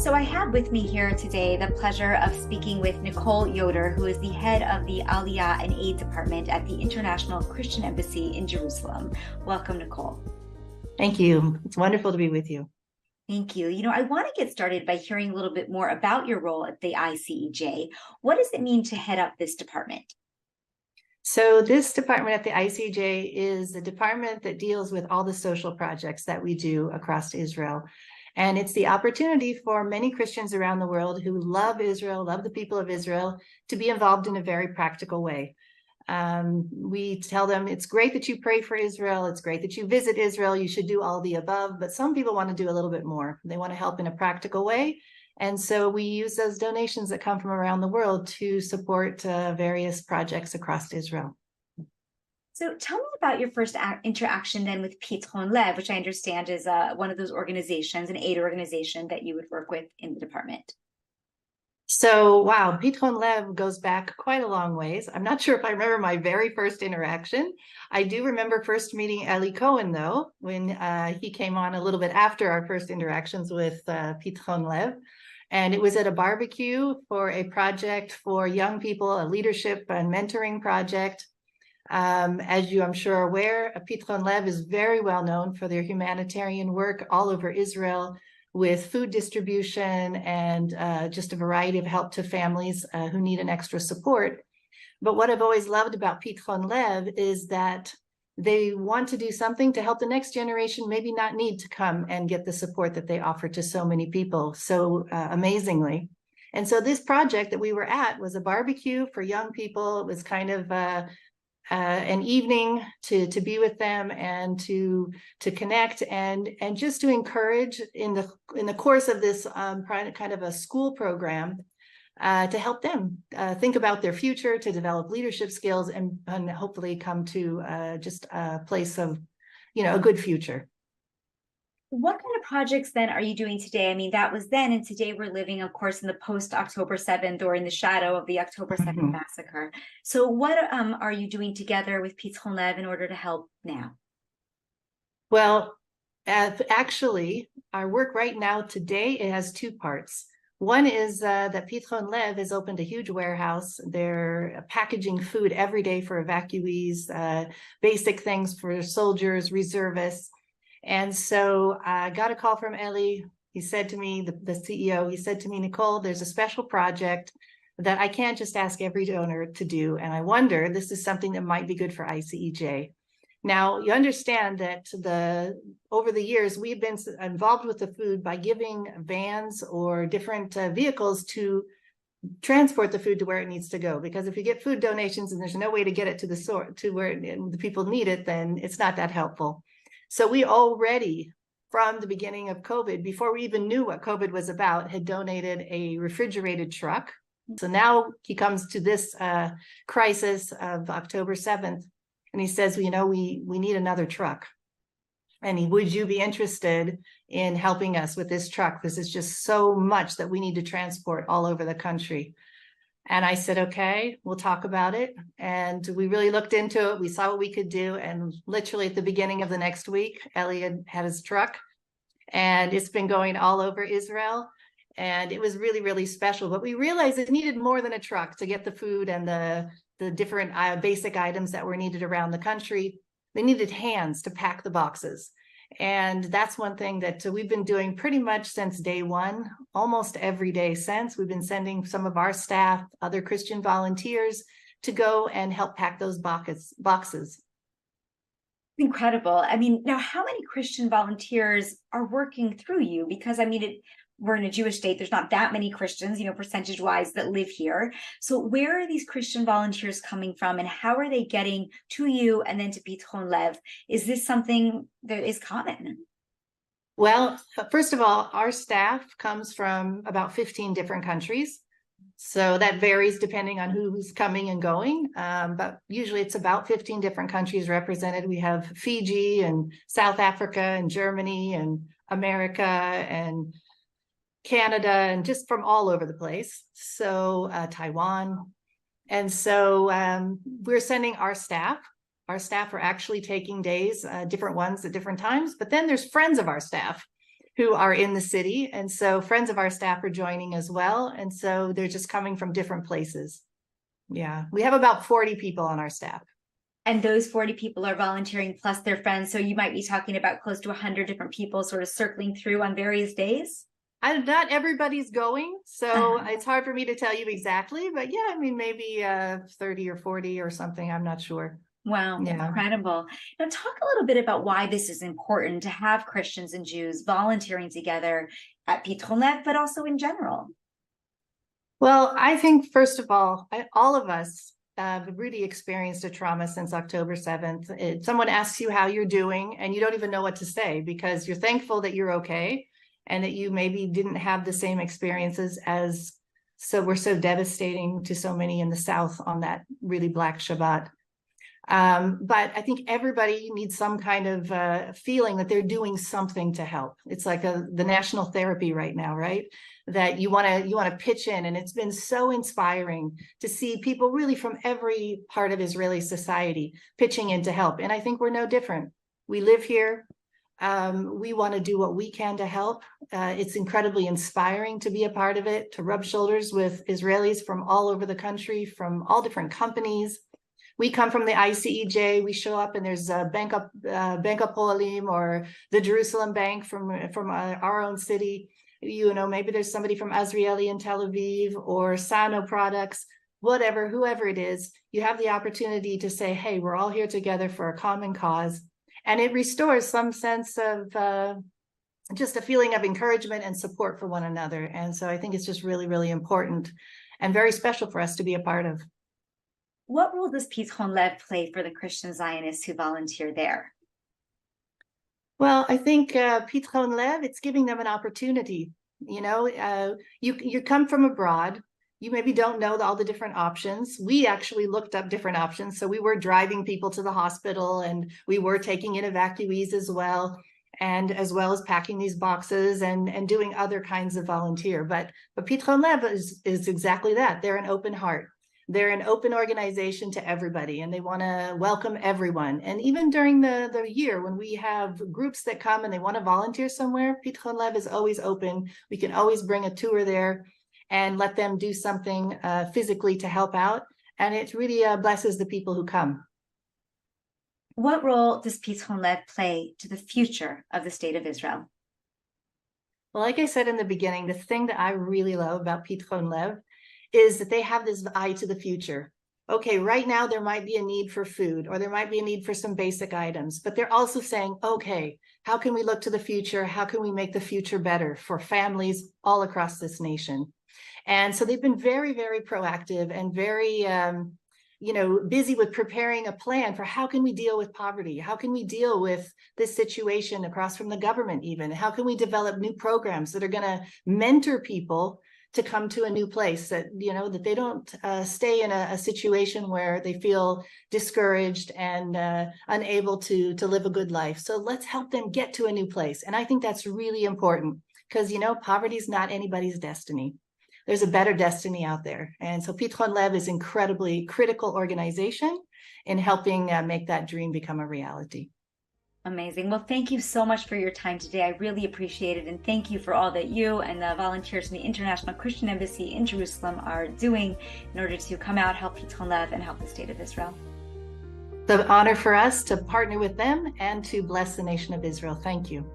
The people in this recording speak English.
So I have with me here today the pleasure of speaking with Nicole Yoder, who is the head of the Aliyah and Aid Department at the International Christian Embassy in Jerusalem. Welcome, Nicole. Thank you. It's wonderful to be with you. Thank you. I want to get started by hearing a little bit more about your role at the ICEJ. What does it mean to head up this department? So this department at the ICEJ is the department that deals with all the social projects that we do across Israel. And it's the opportunity for many Christians around the world who love Israel, love the people of Israel, to be involved in a very practical way. We tell them it's great that you pray for Israel. It's great that you visit Israel. You should do all the above. But some people want to do a little bit more. They want to help in a practical way. And so we use those donations that come from around the world to support various projects across Israel. So tell me about your first interaction then with Pitchon-Lev, which I understand is one of those organizations, an aid organization that you would work with in the department. So, wow, Pitchon-Lev goes back quite a long ways. I'm not sure if I remember my very first interaction. I do remember first meeting Eli Cohen, though, when he came on a little bit after our first interactions with Pitchon-Lev. And it was at a barbecue for a project for young people, a leadership and mentoring project. As you, I'm sure, are aware, Pitchon-Lev is very well known for their humanitarian work all over Israel with food distribution and just a variety of help to families who need an extra support. But what I've always loved about Pitchon-Lev is that they want to do something to help the next generation maybe not need to come and get the support that they offer to so many people so amazingly. And so this project that we were at was a barbecue for young people. It was kind of an evening to be with them and to connect and just to encourage in the course of this kind of a school program to help them think about their future, to develop leadership skills, and hopefully come to just a place of, a good future. What kind of projects then are you doing today? I mean, that was then, and today we're living, of course, in the post-October 7th or in the shadow of the October 7th massacre. So what are you doing together with Pitchon-Lev in order to help now? Well, actually, our work right now today, it has two parts. One is that Pitchon-Lev has opened a huge warehouse. They're packaging food every day for evacuees, basic things for soldiers, reservists. And so I got a call from Eli. He said to me, the CEO, he said to me, Nicole, there's a special project that I can't just ask every donor to do. And I wonder, this is something that might be good for ICEJ. Now, you understand that over the years, we've been involved with the food by giving vans or different vehicles to transport the food to where it needs to go. Because if you get food donations and there's no way to get it to to where the people need it, then it's not that helpful. So we already, from the beginning of COVID, before we even knew what COVID was about, had donated a refrigerated truck. So now he comes to this crisis of October 7th, and he says, we need another truck. And would you be interested in helping us with this truck? This is just so much that we need to transport all over the country. And I said, okay, we'll talk about it. And we really looked into it. We saw what we could do. And literally at the beginning of the next week, Eli had his truck, and it's been going all over Israel. And it was really, really special. But we realized it needed more than a truck to get the food and the different basic items that were needed around the country. They needed hands to pack the boxes. And that's one thing that we've been doing pretty much since day one, almost every day since. We've been sending some of our staff, other Christian volunteers, to go and help pack those boxes. Incredible. I mean, now how many Christian volunteers are working through you? Because I mean, we're in a Jewish state. There's not that many Christians, percentage-wise, that live here. So where are these Christian volunteers coming from, and how are they getting to you and then to Pitchon-Lev? Is this something that is common? Well, first of all, our staff comes from about 15 different countries. So that varies depending on who's coming and going. But usually it's about 15 different countries represented. We have Fiji and South Africa and Germany and America and Canada, and just from all over the place. So Taiwan. And so we're sending our staff. Our staff are actually taking days, different ones at different times, but then there's friends of our staff who are in the city. And so friends of our staff are joining as well. And so they're just coming from different places. Yeah, we have about 40 people on our staff. And those 40 people are volunteering plus their friends. So you might be talking about close to 100 different people sort of circling through on various days. Not everybody's going, so it's hard for me to tell you exactly, but yeah, I mean, maybe 30 or 40 or something. I'm not sure. Wow, Yeah. incredible. Now, talk a little bit about why this is important to have Christians and Jews volunteering together at Pitchon-Lev, but also in general. Well, I think, first of all of us have really experienced a trauma since October 7th. Someone asks you how you're doing, and you don't even know what to say because you're thankful that you're okay and that you maybe didn't have the same experiences as were so devastating to so many in the South on that really Black Shabbat. But I think everybody needs some kind of feeling that they're doing something to help. It's like the national therapy right now, right? That you want to pitch in, and it's been so inspiring to see people really from every part of Israeli society pitching in to help. And I think we're no different. We live here. We want to do what we can to help. It's incredibly inspiring to be a part of it, to rub shoulders with Israelis from all over the country, from all different companies. We come from the ICEJ. We show up and there's a Bank PHONL or the Jerusalem Bank from our own city. You know, maybe there's somebody from Azrieli in Tel Aviv or Sano Products, whatever, whoever it is. You have the opportunity to say, hey, we're all here together for a common cause. And it restores some sense of just a feeling of encouragement and support for one another. And so I think it's just really, really important and very special for us to be a part of. What role does Pitchon-Lev play for the Christian Zionists who volunteer there? Well, I think Pitchon-Lev, it's giving them an opportunity. You know, you come from abroad. You maybe don't know all the different options. We actually looked up different options. So we were driving people to the hospital, and we were taking in evacuees as well, and as well as packing these boxes and doing other kinds of volunteer. But Pitchon-Lev is exactly that. They're an open heart. They're an open organization to everybody, and they want to welcome everyone. And even during the year when we have groups that come and they want to volunteer somewhere, Pitchon-Lev is always open. We can always bring a tour there and let them do something physically to help out. And it really blesses the people who come. What role does Pitchon-Lev play to the future of the state of Israel? Well, like I said in the beginning, the thing that I really love about Pitchon-Lev is that they have this eye to the future. Okay, right now there might be a need for food, or there might be a need for some basic items, but they're also saying, okay, how can we look to the future? How can we make the future better for families all across this nation? And so they've been very, very proactive and very, busy with preparing a plan for how can we deal with poverty? How can we deal with this situation across from the government even? How can we develop new programs that are going to mentor people to come to a new place, that, that they don't stay in a situation where they feel discouraged and unable to live a good life. So let's help them get to a new place. And I think that's really important because, poverty is not anybody's destiny. There's a better destiny out there. And so Pitchon-Lev is incredibly critical organization in helping make that dream become a reality. Amazing. Well, thank you so much for your time today. I really appreciate it. And thank you for all that you and the volunteers from the International Christian Embassy in Jerusalem are doing in order to come out, help Pitchon-Lev, and help the state of Israel. It's an honor for us to partner with them and to bless the nation of Israel. Thank you.